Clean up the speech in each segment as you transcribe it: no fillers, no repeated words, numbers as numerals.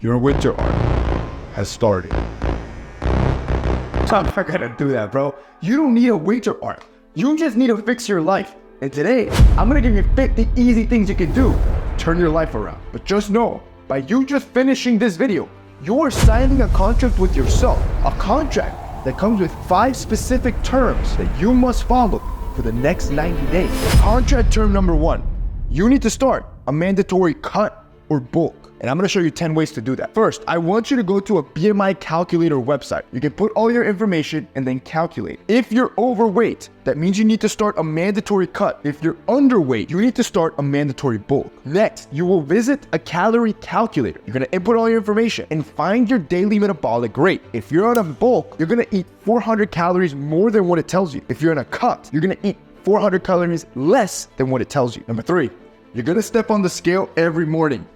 Your winter arc has started. I'm not gonna do that, bro. You don't need a winter arc. You just need to fix your life. And today, I'm gonna give you 50 easy things you can do to turn your life around. But just know, by you just finishing this video, you're signing a contract with yourself. A contract that comes with 5 specific terms that you must follow for the next 90 days. Contract term number 1, you need to start a mandatory cut or bulk. And I'm gonna show you 10 ways to do that. First, I want you to go to a BMI calculator website. You can put all your information and then calculate. If you're overweight, that means you need to start a mandatory cut. If you're underweight, you need to start a mandatory bulk. Next, you will visit a calorie calculator. You're gonna input all your information and find your daily metabolic rate. If you're on a bulk, you're gonna eat 400 calories more than what it tells you. If you're in a cut, you're gonna eat 400 calories less than what it tells you. Number 3, you're gonna step on the scale every morning.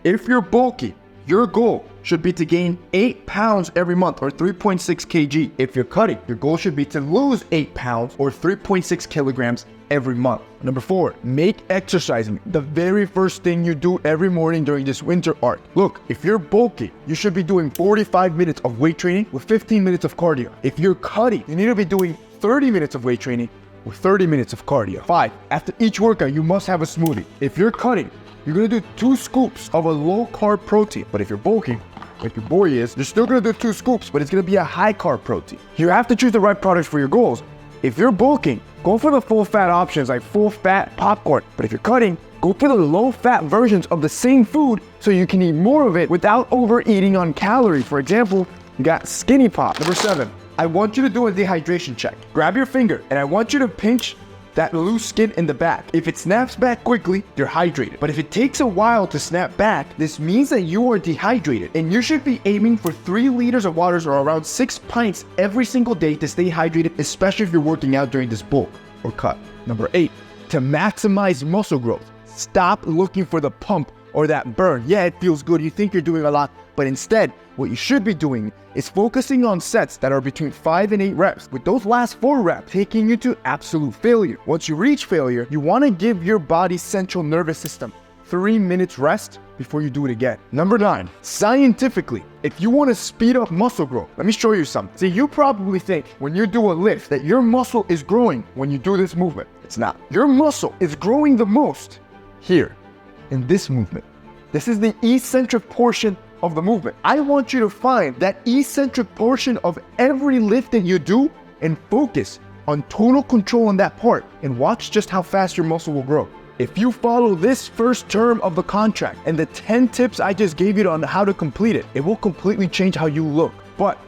If you're bulky, your goal should be to gain 8 pounds every month or 3.6 kg. If you're cutting, your goal should be to lose 8 pounds or 3.6 kilograms every month. Number 4, make exercising the very first thing you do every morning during this winter arc. Look, if you're bulky, you should be doing 45 minutes of weight training with 15 minutes of cardio. If you're cutting, you need to be doing 30 minutes of weight training with 30 minutes of cardio. 5, after each workout, you must have a smoothie. If you're cutting, you're gonna do 2 scoops of a low-carb protein. But if you're bulking, like your boy is, you're still gonna do 2 scoops, but it's gonna be a high-carb protein. You have to choose the right products for your goals. If you're bulking, go for the full-fat options like full-fat popcorn. But if you're cutting, go for the low-fat versions of the same food so you can eat more of it without overeating on calories. For example, you got Skinny Pop. Number 7, I want you to do a dehydration check. Grab your finger, and I want you to pinch that loose skin in the back. If it snaps back quickly, you're hydrated. But if it takes a while to snap back, this means that you are dehydrated. And you should be aiming for 3 liters of water or around 6 pints every single day to stay hydrated, especially if you're working out during this bulk or cut. Number 8, to maximize muscle growth, stop looking for the pump or that burn. Yeah, it feels good. You think you're doing a lot, but instead, what you should be doing is focusing on sets that are between 5 and 8 reps, with those last 4 reps taking you to absolute failure. Once you reach failure, you want to give your body's central nervous system 3 minutes rest before you do it again. Number 9, scientifically, if you want to speed up muscle growth, let me show you something. See, you probably think when you do a lift that your muscle is growing when you do this movement. It's not. Your muscle is growing the most here in this movement. This is the eccentric portion of the movement. I want you to find that eccentric portion of every lift that you do and focus on total control on that part and watch just how fast your muscle will grow. If you follow this first term of the contract and the 10 tips I just gave you on how to complete it, it will completely change how you look. But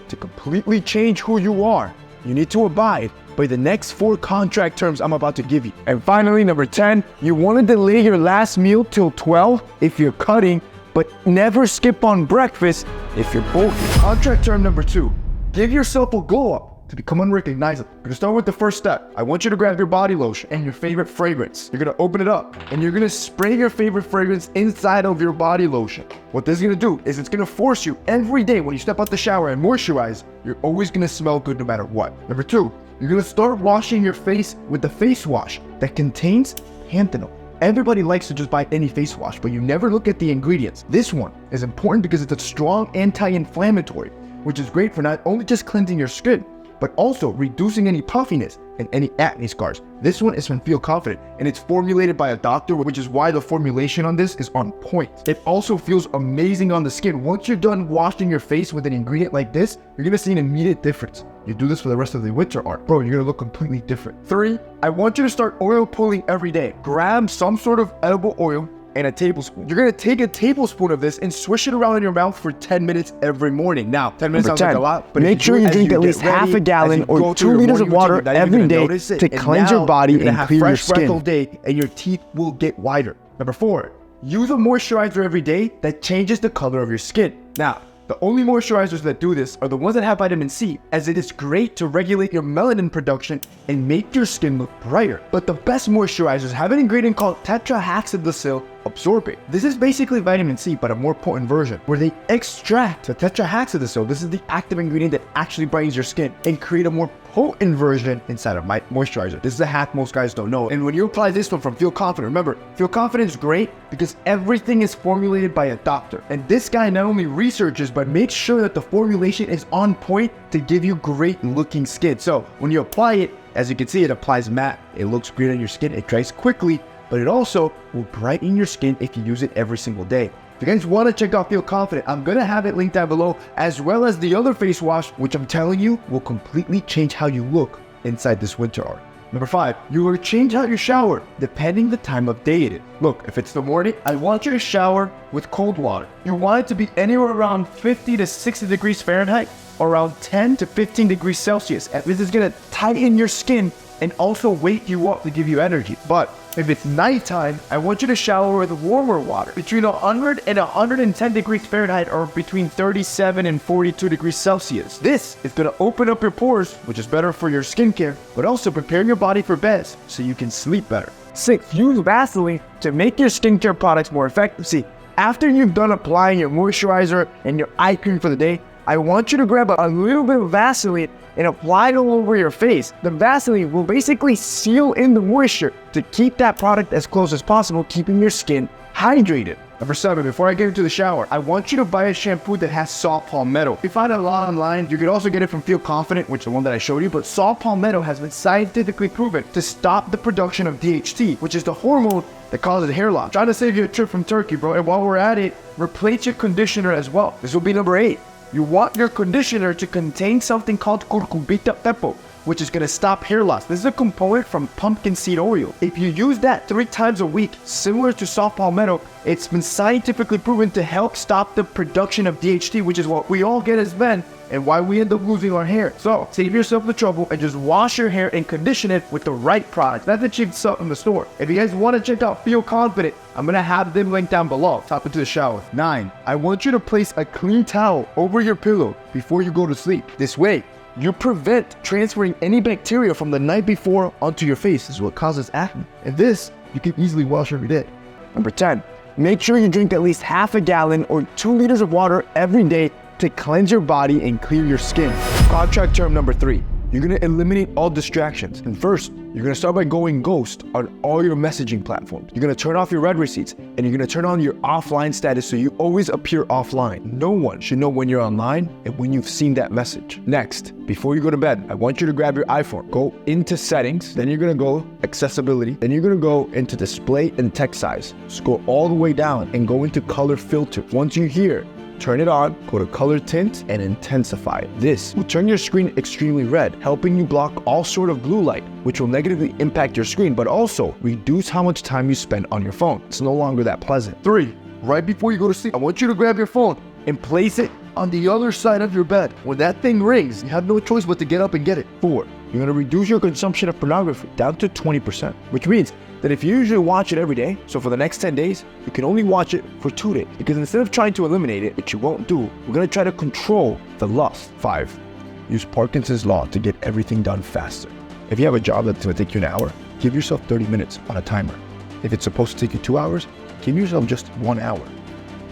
to completely change who you are, you need to abide by the next 4 contract terms I'm about to give you. And finally, number 10, you want to delay your last meal till 12 if you're cutting, but never skip on breakfast if you're bulky. Contract term number 2, give yourself a glow up to become unrecognizable. We're gonna start with the first step. I want you to grab your body lotion and your favorite fragrance. You're gonna open it up and you're gonna spray your favorite fragrance inside of your body lotion. What this is gonna do is it's gonna force you every day when you step out the shower and moisturize, you're always gonna smell good no matter what. Number 2, you're gonna start washing your face with the face wash that contains panthenol. Everybody likes to just buy any face wash, but you never look at the ingredients. This one is important because it's a strong anti-inflammatory, which is great for not only just cleansing your skin, but also reducing any puffiness and any acne scars. This one is from Feel Confident, and it's formulated by a doctor, which is why the formulation on this is on point. It also feels amazing on the skin. Once you're done washing your face with an ingredient like this, you're gonna see an immediate difference. You do this for the rest of the winter arc, bro, you're gonna look completely different. 3, I want you to start oil pulling every day. Grab some sort of edible oil and a tablespoon. You're gonna take a tablespoon of this and swish it around in your mouth for 10 minutes every morning. Now, 10 minutes sounds like a lot, but make sure you drink at least half a gallon or 2 liters of water every day to cleanse your body and clear your skin. All day, and your teeth will get whiter. Number 4, use a moisturizer every day that changes the color of your skin. Now, the only moisturizers that do this are the ones that have vitamin C, as it is great to regulate your melanin production and make your skin look brighter. But the best moisturizers have an ingredient called tetrahexadecyl absorbate. This is basically vitamin C, but a more potent version, where they extract the tetrahexadecyl, this is the active ingredient that actually brightens your skin, and create a more potent version inside of my moisturizer. This is a hack most guys don't know. And when you apply this one from Feel Confident, remember, Feel Confident is great because everything is formulated by a doctor. And this guy not only researches, but makes sure that the formulation is on point to give you great looking skin. So when you apply it, as you can see, it applies matte. It looks great on your skin. It dries quickly, but it also will brighten your skin if you use it every single day. If you guys want to check out Feel Confident, I'm going to have it linked down below, as well as the other face wash, which I'm telling you will completely change how you look inside this winter art. Number 5, you will change out your shower depending the time of day it is. Look, if it's the morning, I want you to shower with cold water. You want it to be anywhere around 50 to 60 degrees Fahrenheit, or around 10 to 15 degrees Celsius. And this is going to tighten your skin and also wake you up to give you energy. But if it's nighttime, I want you to shower with warmer water between 100 and 110 degrees Fahrenheit, or between 37 and 42 degrees Celsius. This is going to open up your pores, which is better for your skincare, but also prepare your body for bed so you can sleep better. 6, use Vaseline to make your skincare products more effective. See, after you've done applying your moisturizer and your eye cream for the day, I want you to grab a little bit of Vaseline and apply it all over your face. The Vaseline will basically seal in the moisture to keep that product as close as possible, keeping your skin hydrated. Number 7, before I get into the shower, I want you to buy a shampoo that has saw palmetto. You find it a lot online. You could also get it from Feel Confident, which is the one that I showed you, but saw palmetto has been scientifically proven to stop the production of DHT, which is the hormone that causes hair loss. Trying to save you a trip from Turkey, bro. And while we're at it, replace your conditioner as well. This will be number 8. You want your conditioner to contain something called curcumbita pepo, which is going to stop hair loss. This is a component from pumpkin seed oil. If you use that 3 times a week, similar to saw palmetto, it's been scientifically proven to help stop the production of DHT, which is what we all get as men and why we end up losing our hair. So save yourself the trouble and just wash your hair and condition it with the right product. That's the cheap stuff in the store. If you guys want to check out Feel Confident, I'm going to have them linked down below. Hop into the shower. 9, I want you to place a clean towel over your pillow before you go to sleep. This way, you prevent transferring any bacteria from the night before onto your face. This is what causes acne. And this, you can easily wash every day. Number 10, make sure you drink at least half a gallon or 2 liters of water every day to cleanse your body and clear your skin. Contract term number 3, you're gonna eliminate all distractions. And first, you're gonna start by going ghost on all your messaging platforms. You're gonna turn off your read receipts and you're gonna turn on your offline status so you always appear offline. No one should know when you're online and when you've seen that message. Next, before you go to bed, I want you to grab your iPhone, go into settings, then you're gonna go accessibility, then you're gonna go into display and text size. Scroll all the way down and go into color filter. Once you're here, turn it on, go to color tint, and intensify it. This will turn your screen extremely red, helping you block all sort of blue light, which will negatively impact your screen, but also reduce how much time you spend on your phone. It's no longer that pleasant. 3, right before you go to sleep, I want you to grab your phone and place it on the other side of your bed. When that thing rings, you have no choice but to get up and get it. 4, you're gonna reduce your consumption of pornography down to 20%, which means that if you usually watch it every day, so for the next 10 days, you can only watch it for 2 days. Because instead of trying to eliminate it, which you won't do, we're gonna try to control the lust. 5, use Parkinson's law to get everything done faster. If you have a job that's gonna take you an hour, give yourself 30 minutes on a timer. If it's supposed to take you 2 hours, give yourself just 1 hour.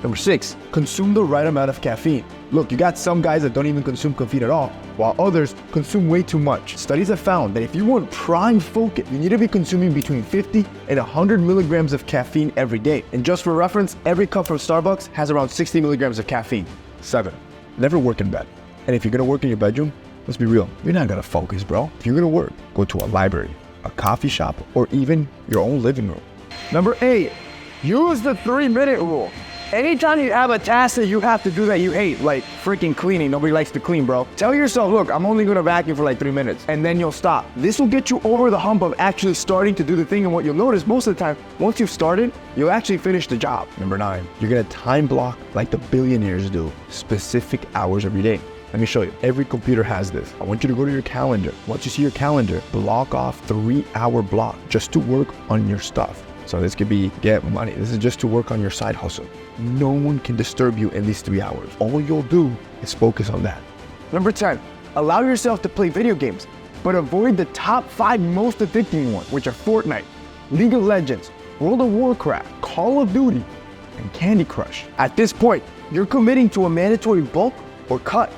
Number 6, consume the right amount of caffeine. Look, you got some guys that don't even consume caffeine at all, while others consume way too much. Studies have found that if you want prime focus, you need to be consuming between 50 and 100 milligrams of caffeine every day. And just for reference, every cup from Starbucks has around 60 milligrams of caffeine. 7, never work in bed. And if you're gonna work in your bedroom, let's be real, you're not gonna focus, bro. If you're gonna work, go to a library, a coffee shop, or even your own living room. Number 8, use the 3-minute rule. Anytime you have a task that you have to do that you hate, like freaking cleaning, nobody likes to clean, bro. Tell yourself, look, I'm only gonna vacuum for like 3 minutes, and then you'll stop. This will get you over the hump of actually starting to do the thing, and what you'll notice most of the time, once you've started, you'll actually finish the job. Number 9, you're gonna time block like the billionaires do, specific hours every day. Let me show you. Every computer has this. I want you to go to your calendar. Once you see your calendar, block off 3-hour block just to work on your stuff. So this could be get money. This is just to work on your side hustle. No one can disturb you in these 3 hours. All you'll do is focus on that. Number 10, allow yourself to play video games, but avoid the top 5 most addicting ones, which are Fortnite, League of Legends, World of Warcraft, Call of Duty, and Candy Crush. At this point, you're committing to a mandatory bulk or cut.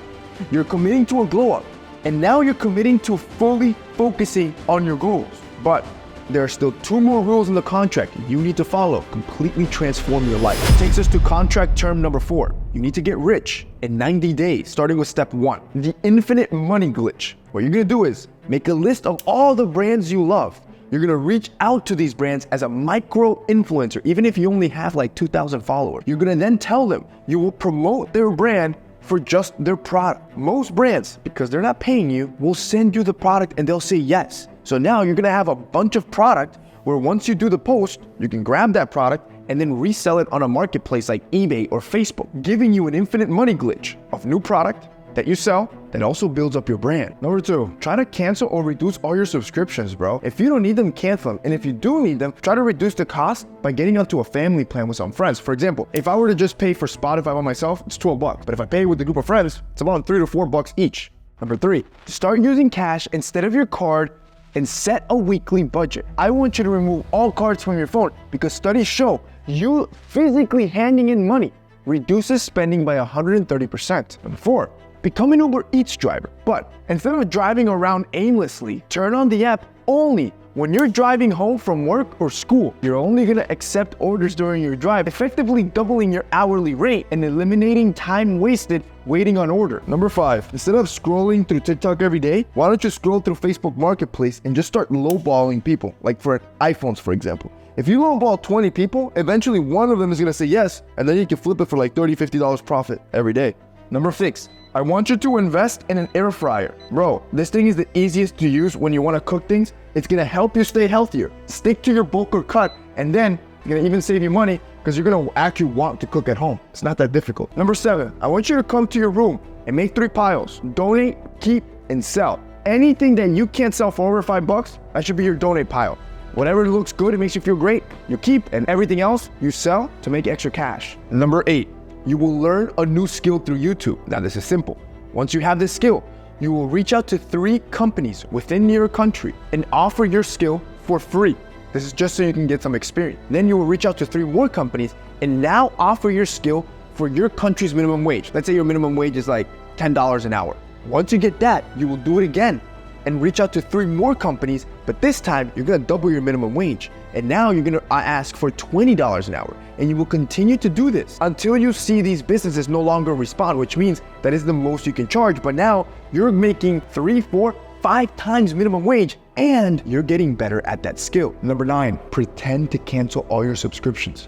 You're committing to a glow up, And now you're committing to fully focusing on your goals. But there are still 2 more rules in the contract you need to follow. Completely transform your life. It takes us to contract term number 4. You need to get rich in 90 days, starting with step 1, the infinite money glitch. What you're gonna do is make a list of all the brands you love. You're gonna reach out to these brands as a micro influencer, even if you only have like 2,000 followers. You're gonna then tell them you will promote their brand for just their product. Most brands, because they're not paying you, will send you the product and they'll say yes. So now you're gonna have a bunch of product where once you do the post, you can grab that product and then resell it on a marketplace like eBay or Facebook, giving you an infinite money glitch of new product that you sell that also builds up your brand. Number 2, try to cancel or reduce all your subscriptions, bro. If you don't need them, cancel them. And if you do need them, try to reduce the cost by getting onto a family plan with some friends. For example, if I were to just pay for Spotify by myself, it's $12. But if I pay with a group of friends, it's about $3 to $4 each. Number 3, start using cash instead of your card and set a weekly budget. I want you to remove all cards from your phone because studies show you physically handing in money reduces spending by 130%. Number 4, become an Uber Eats driver. But instead of driving around aimlessly, turn on the app only when you're driving home from work or school. You're only gonna accept orders during your drive, effectively doubling your hourly rate and eliminating time wasted waiting on order. Number 5, instead of scrolling through TikTok every day, why don't you scroll through Facebook Marketplace and just start lowballing people, like for iPhones, for example. If you lowball 20 people, eventually one of them is gonna say yes, and then you can flip it for like $30, $50 profit every day. Number 6, I want you to invest in an air fryer. Bro, this thing is the easiest to use when you wanna cook things. It's gonna help you stay healthier. Stick to your bulk or cut, and then it's gonna even save you money because you're gonna actually want to cook at home. It's not that difficult. Number 7, I want you to come to your room and make 3 piles. Donate, keep, and sell. Anything that you can't sell for over $5, that should be your donate pile. Whatever looks good, it makes you feel great, you keep, and everything else you sell to make extra cash. Number 8, you will learn a new skill through YouTube. Now this is simple. Once you have this skill, you will reach out to 3 companies within your country and offer your skill for free. This is just so you can get some experience. Then you will reach out to 3 more companies and now offer your skill for your country's minimum wage. Let's say your minimum wage is like $10 an hour. Once you get that, you will do it again and reach out to 3 more companies, but this time you're gonna double your minimum wage. And now you're gonna ask for $20 an hour. And you will continue to do this until you see these businesses no longer respond, which means that is the most you can charge. But now you're making 3, 4, 5 times minimum wage and you're getting better at that skill. Number 9, pretend to cancel all your subscriptions.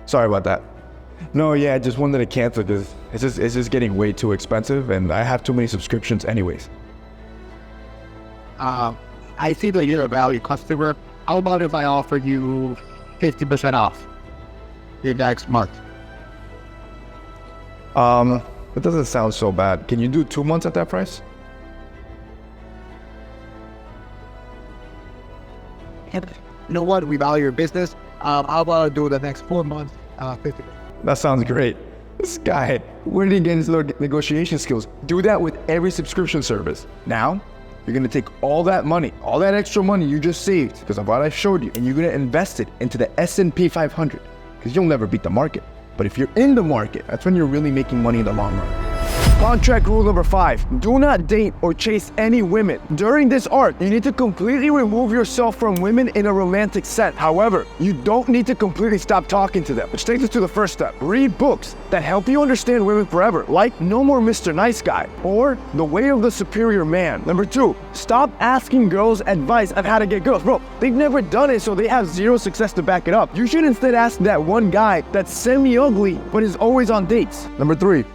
Sorry about that. No, yeah, I just wanted to cancel because it's just getting way too expensive and I have too many subscriptions anyways. I see that you're a value customer. How about if I offer you 50% off your next month? It doesn't sound so bad. Can you do 2 months at that price? You know what? We value your business. How about I do the next 4 months, 50%? That sounds great. This guy, where did he get his negotiation skills? Do that with every subscription service. Now, you're gonna take all that money, all that extra money you just saved because of what I showed you, and you're gonna invest it into the S&P 500 because you'll never beat the market. But if you're in the market, that's when you're really making money in the long run. Contract rule number 5, do not date or chase any women. During this art, you need to completely remove yourself from women in a romantic sense. However, you don't need to completely stop talking to them, which takes us to the first step. Read books that help you understand women forever, like No More Mr. Nice Guy or The Way of the Superior Man. Number 2, stop asking girls advice on how to get girls. Bro, they've never done it, so they have 0 success to back it up. You should instead ask that one guy that's semi-ugly but is always on dates. Number 3,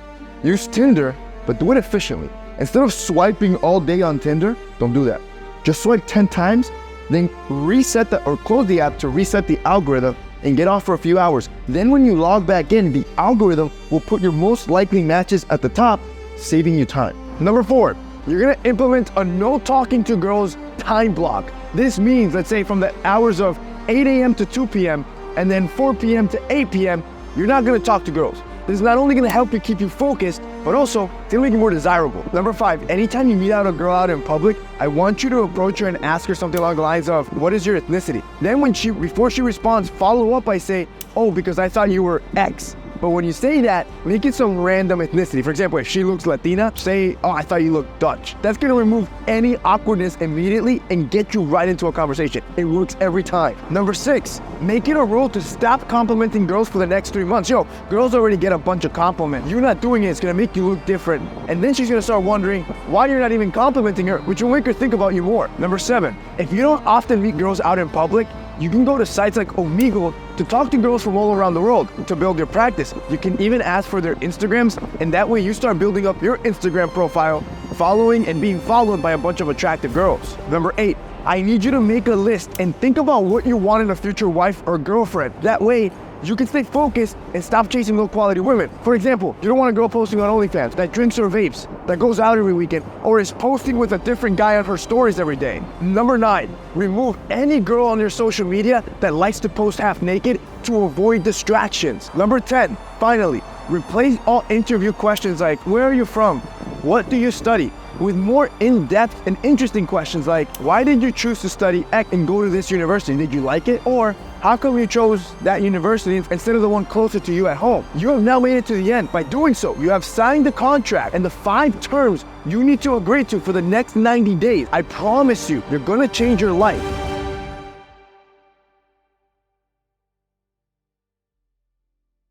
use Tinder, but do it efficiently. Instead of swiping all day on Tinder, don't do that. Just swipe 10 times, then reset or close the app to reset the algorithm and get off for a few hours. Then when you log back in, the algorithm will put your most likely matches at the top, saving you time. Number 4, you're gonna implement a no talking to girls time block. This means, let's say from the hours of 8 a.m. to 2 p.m. and then 4 p.m. to 8 p.m., you're not gonna talk to girls. This is not only gonna help you keep you focused, but also it's gonna make you more desirable. Number 5, anytime you meet out a girl out in public, I want you to approach her and ask her something along the lines of, what is your ethnicity? Then before she responds, follow up by saying, oh, because I thought you were X. But when you say that, make it some random ethnicity. For example, if she looks Latina, say, oh, I thought you looked Dutch. That's gonna remove any awkwardness immediately and get you right into a conversation. It works every time. Number 6, make it a rule to stop complimenting girls for the next 3 months. Yo, girls already get a bunch of compliments. You're not doing it, it's gonna make you look different. And then she's gonna start wondering why you're not even complimenting her, which will make her think about you more. Number 7, if you don't often meet girls out in public, you can go to sites like Omegle to talk to girls from all around the world to build your practice. You can even ask for their Instagrams, and that way you start building up your Instagram profile, following and being followed by a bunch of attractive girls. Number 8, I need you to make a list and think about what you want in a future wife or girlfriend. That way, you can stay focused and stop chasing low-quality women. For example, you don't want a girl posting on OnlyFans that drinks or vapes, that goes out every weekend, or is posting with a different guy on her stories every day. Number 9, remove any girl on your social media that likes to post half naked to avoid distractions. Number 10, finally, replace all interview questions like, where are you from? What do you study? With more in-depth and interesting questions like, why did you choose to study X and go to this university? Did you like it? Or, how come you chose that university instead of the one closer to you at home? You have now made it to the end. By doing so, you have signed the contract and the 5 terms you need to agree to for the next 90 days. I promise you, you're gonna change your life.